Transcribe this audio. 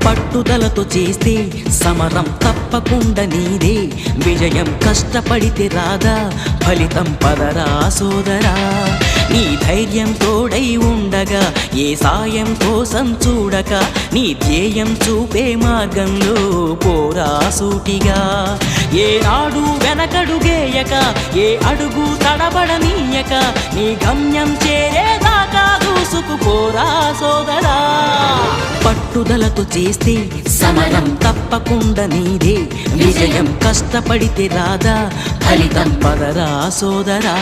పట్టుదలతో చేస్తే సమరం తప్పకుండా నీదే, విజయం కష్టపడితే రాదా ఫలితం పదరా సోదరా. నీ ధైర్యం తోడై ఉండగా ఏ సాయం కోసం చూడక, నీ ధ్యేయం చూపే మార్గంలో పోరా సూటిగా. ఏ నాడు వెనకడుగేయక, ఏ అడుగు తడబడనీయక, నీ గమ్యం చేరేదాకా దూసుకుపోరా సోదరా. పట్టుదలతో చేస్తే సమరం తప్పకుండా నీదే, విజయం కష్టపడితే రాదా ఫలితం పదరా సోదరా.